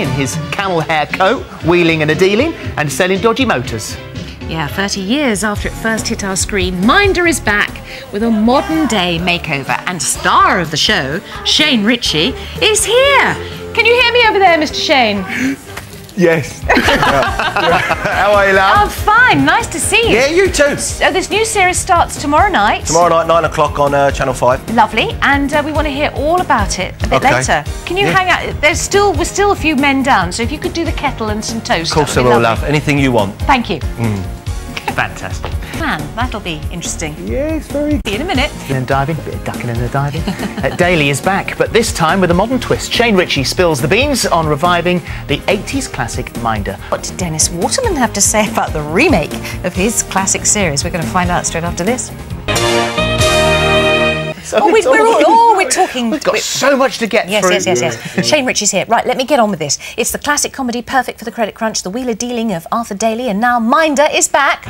in his camel hair coat, wheeling and a-dealing and selling dodgy motors. Yeah, 30 years after it first hit our screen, Minder is back with a modern-day makeover, and star of the show, Shane Richie, is here. Can you hear me over there, Mr. Shane? Yes. How are you, love? I'm fine. Nice to see you. Yeah, you too. So this new series starts tomorrow night. Tomorrow night, 9 o'clock on Channel 5. Lovely, and we want to hear all about it a bit later. Can you hang out? We're still a few men down, so if you could do the kettle and some toast. Of course I will, love. Anything you want. Thank you. Fantastic. Man, that'll be interesting. Yes, very See you in a minute. And diving, bit of ducking and a diving. Daily is back, but this time with a modern twist. Shane Richie spills the beans on reviving the 80s classic Minder. What did Dennis Waterman have to say about the remake of his classic series? We're going to find out straight after this. So we're talking. We've got so much to get through. Yes. Shane Richie's here. Right, let me get on with this. It's the classic comedy perfect for the credit crunch, the wheeler dealing of Arthur Daly, and now Minder is back.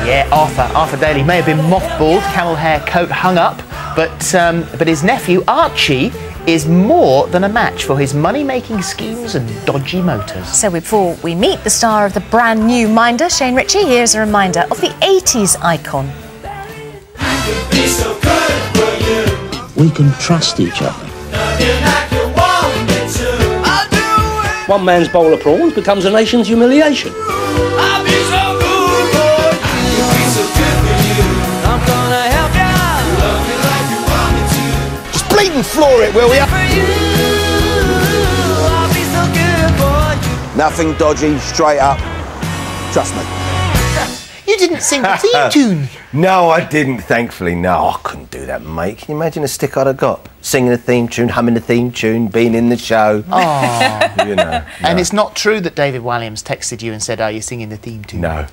Yeah, Arthur Daly may have been mothballed, camel hair coat hung up, but his nephew Archie is more than a match for his money-making schemes and dodgy motors. So before we meet the star of the brand new Minder, Shane Richie, here's a reminder of the 80s icon. We can trust each other. One man's bowl of prawns becomes a nation's humiliation. Just bleeding floor it, will ya? Nothing dodgy, straight up. Trust me. You didn't sing the theme tune. No, I didn't, thankfully. No, I couldn't do that, mate. Can you imagine the stick I'd have got? Singing a theme tune, humming a theme tune, being in the show. Oh. You know. No. And it's not true that David Walliams texted you and said, are you singing the theme tune? No.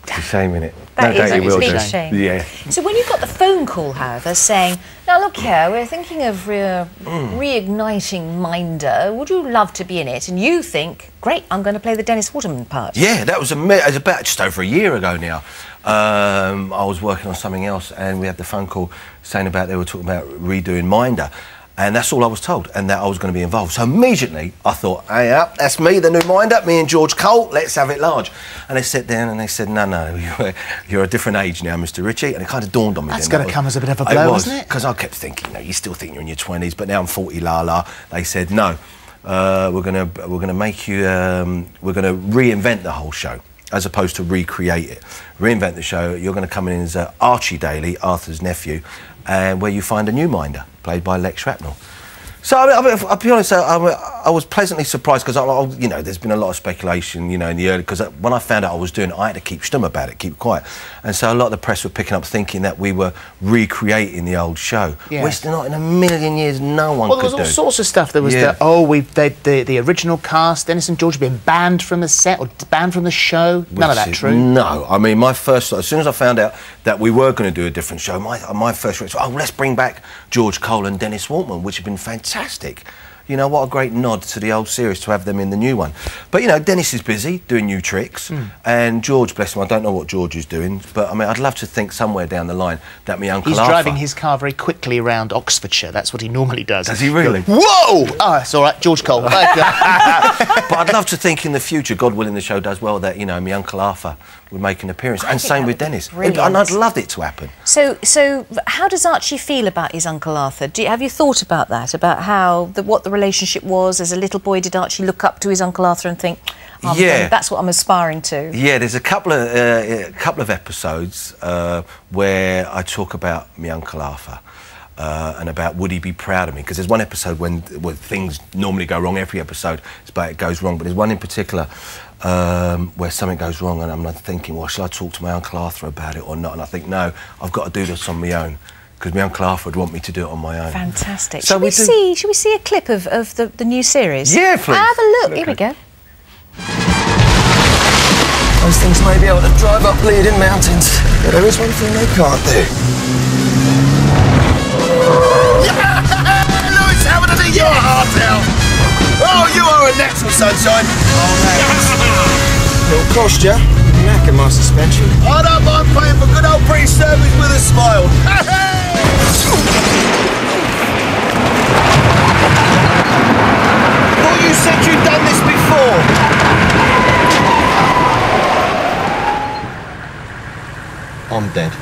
It's a shame, innit? That No is doubt a you will big do. shame. Yeah. So when you got the phone call, however, saying, now look here, we're thinking of reigniting Minder, would you love to be in it? And you think, great, I'm going to play the Dennis Waterman part. Yeah, that was about just over a year ago now. I was working on something else and we had the phone call saying about they were talking about redoing Minder. And that's all I was told, and that I was going to be involved. So immediately I thought, hey, that's me, the new Minder, me and George Cole, let's have it large. And they sat down and they said, no, you're a different age now, Mr. Richie. And it kind of dawned on me. That's going to come as a bit of a blow, wasn't it? Because I kept thinking, you still think you're in your 20s, but now I'm 40, la. They said, no, we're gonna make you, we're gonna reinvent the whole show, as opposed to recreate it. Reinvent the show. You're going to come in as Archie Daly, Arthur's nephew, and where you find a new Minder, played by Lex Shrapnel. So I'll be honest, I was pleasantly surprised because you know, there's been a lot of speculation, you know, in the early, because when I found out I was doing it, I had to keep stum about it, keep quiet, and so a lot of the press were picking up thinking that we were recreating the old show, which not in a million years no one could do. Well, there was all sorts of stuff. There was the original cast, Dennis and George had been banned from the set or banned from the show. None of that true. No, I mean, as soon as I found out that we were going to do a different show, my first reaction was, let's bring back George Cole and Dennis Waterman, which had been fantastic. You know, what a great nod to the old series to have them in the new one. But, you know, Dennis is busy doing new tricks, and George, bless him, I don't know what George is doing, but, I mean, I'd love to think somewhere down the line that my Uncle Arthur... He's driving his car very quickly around Oxfordshire. That's what he normally does. Does he really? Whoa! Oh, it's all right, George Cole. But I'd love to think in the future, God willing the show does well, that, you know, my Uncle Arthur would make an appearance, and same with Dennis. Brilliant. And I'd love it to happen. So how does Archie feel about his Uncle Arthur? Have you thought about that, about what the relationship was? As a little boy, did Archie look up to his Uncle Arthur and think, that's what I'm aspiring to? Yeah, there's a couple of episodes where I talk about my Uncle Arthur. And about would he be proud of me? Because there's one episode when things normally go wrong. Every episode is about it goes wrong, but there's one in particular where something goes wrong, and I'm not thinking, well, shall I talk to my Uncle Arthur about it or not? And I think, no, I've got to do this on my own, because my Uncle Arthur would want me to do it on my own. Fantastic. So should we see a clip of the new series? Yeah, please. Have a look. Here we go. Those things may be able to drive up bleeding mountains, but there is one thing they can't do. Lewis, having to eat your heart out. Oh, you are a natural, sunshine. Oh, thanks. It'll cost you. Knacking my suspension. I don't mind paying for good old British service with a smile. What you say dead.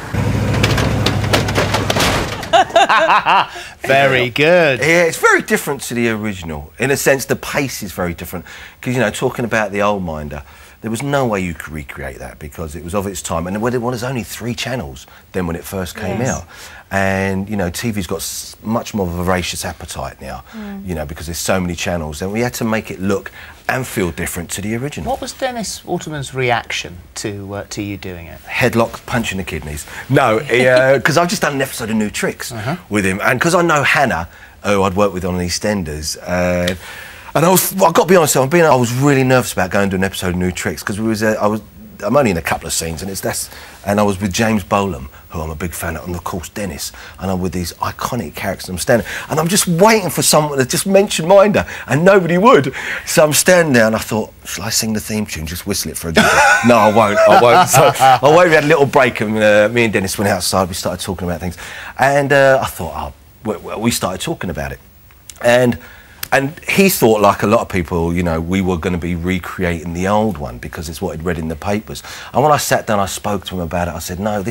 Very good. Yeah, it's very different to the original. In a sense, the pace is very different. Because, you know, talking about the old Minder, there was no way you could recreate that because it was of its time. And there was only 3 channels then when it first came out. And, you know, TV's got much more of a voracious appetite now, you know, because there's so many channels. And we had to make it look and feel different to the original. What was Dennis Waterman's reaction to you doing it? Headlock, punching the kidneys. No, because I've just done an episode of New Tricks with him. And because I know Hannah, who I'd worked with on EastEnders, and I've got to be honest, I was really nervous about going to an episode of New Tricks because I'm only in a couple of scenes, and I was with James Bolam, who I'm a big fan of, and of course Dennis, and I'm with these iconic characters. I'm standing, and I'm just waiting for someone to just mention Minder, and nobody would. So I'm standing there, and I thought, shall I sing the theme tune, just whistle it for a giggle? No, I won't. So we had a little break, and me and Dennis went outside. We started talking about things, and I thought, we started talking about it, and he thought, like a lot of people, you know, we were going to be recreating the old one because it's what he'd read in the papers. And when I sat down, I spoke to him about it. I said, no,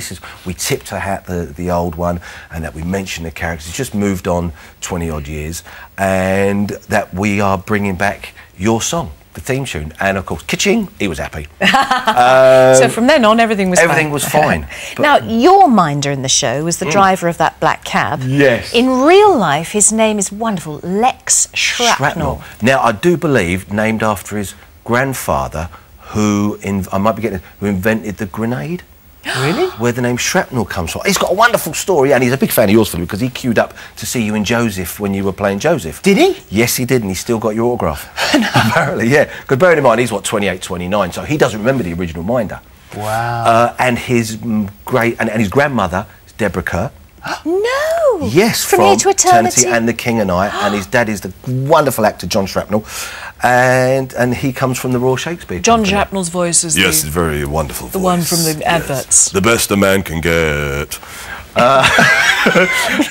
we tipped our hat the old one, and that we mentioned the characters. It's just moved on 20-odd years, and that we are bringing back your song, the theme tune. And of course, kitching, he was happy. So from then on, everything was fine. Everything was fine. Now, your Minder in the show was the driver of that black cab. Yes. In real life, his name is wonderful, Lex Shrapnel. Now, I do believe named after his grandfather, who invented the grenade. Really? Where the name Shrapnel comes from. He's got a wonderful story, and he's a big fan of yours, Philip, because he queued up to see you in Joseph when you were playing Joseph. Did he? Yes, he did, and he's still got your autograph. Apparently, yeah. Because bearing in mind, he's, 28, 29, so he doesn't remember the original Minder. Wow. And his and his grandmother is Deborah Kerr. No! Yes, from Here to Eternity and The King and I, and his dad is the wonderful actor John Shrapnel, and he comes from the Royal Shakespeare John Company. Shrapnel's voice is it's a very wonderful voice. The one from the adverts. The best a man can get.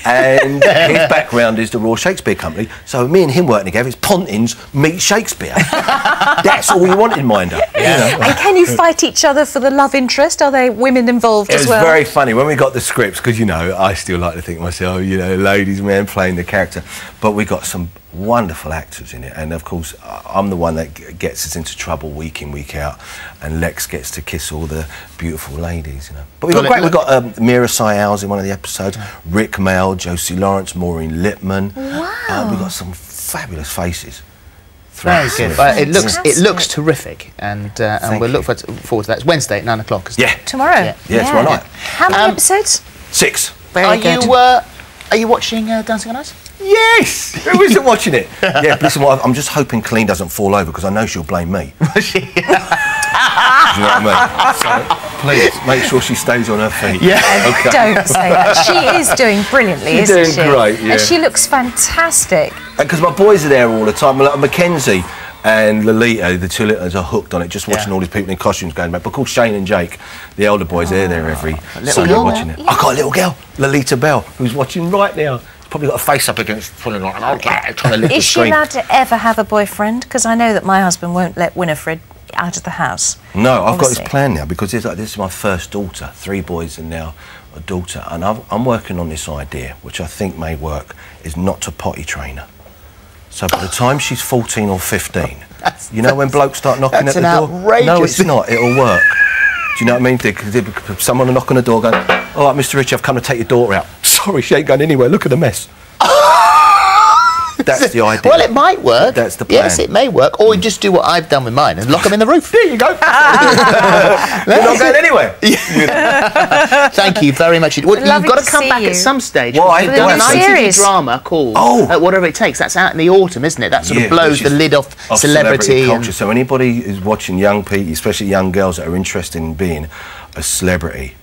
And his background is the Royal Shakespeare Company, so me and him working together is Pontins meet Shakespeare. That's all we want in Minder. Yeah. You know? And can you fight each other for the love interest? Are there women involved as well? It was very funny when we got the scripts, because, you know, I still like to think myself, you know, ladies' man playing the character, but we got some wonderful actors in it, and of course I'm the one that gets us into trouble week in, week out, and Lex gets to kiss all the beautiful ladies, you know. But we've got Mira Sayals in one of the episodes, Rick Mel, Josie Lawrence, Maureen Lipman. Wow. We've got some fabulous faces. Very good. It looks terrific, and we'll look forward to that. It's Wednesday at 9 o'clock, isn't it? Yeah. Tomorrow? Yeah, tomorrow night. How many episodes? 6. Very good. Are you watching Dancing on Ice? Yes! Who isn't watching it? Yeah, but listen, I'm just hoping Colleen doesn't fall over, because I know she'll blame me. Do you know what I mean? So, please, make sure she stays on her feet. Yeah. Okay. Don't say that. She is doing brilliantly, isn't she? She's doing great, yeah. And she looks fantastic. Because my boys are there all the time. Mackenzie and Lolita, the two littles, are hooked on it, just watching all these people in costumes going back. But of course, Shane and Jake, the elder boys, they're there every Sunday watching it. I've got a little girl, Lolita Bell, who's watching right now. Probably got a face up against pulling like an old cat trying to lift the screen. Is she allowed to ever have a boyfriend? Because I know that my husband won't let Winifred out of the house. No, I've got this plan now, because this is my first daughter, 3 boys and now a daughter, and I'm working on this idea, which I think may work, is not to potty train her. So by the time she's 14 or 15, you know when blokes start knocking at the door? Outrageous. No, it's not. It'll work. Do you know what I mean? Someone will knock on the door going, all right, Mr. Richie, I've come to take your daughter out. Sorry, she ain't going anywhere. Look at the mess. That's the idea. Well, it might work. That's the plan. Yes, it may work. Or you just do what I've done with mine and lock them in the roof. There you go. You're not going anywhere. Thank you very much. Well, you've got to come back at some stage. Why? There's a nice ITV drama called Whatever It Takes. That's out in the autumn, isn't it? That sort of blows the lid off celebrity culture. So anybody who's watching young people, especially young girls that are interested in being a celebrity,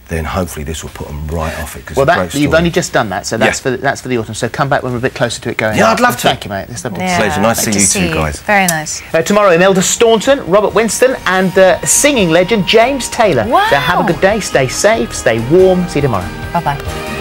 then hopefully this will put them right off it. Well, you've only just done that, so that's for the autumn. So come back when we're a bit closer to it going. Yeah, I'd love to. Thank you, mate. It's lovely. Pleasure. Nice to see you two guys. Very nice. Tomorrow, Imelda Staunton, Robert Winston, and singing legend James Taylor. Wow. So have a good day. Stay safe. Stay warm. See you tomorrow. Bye bye.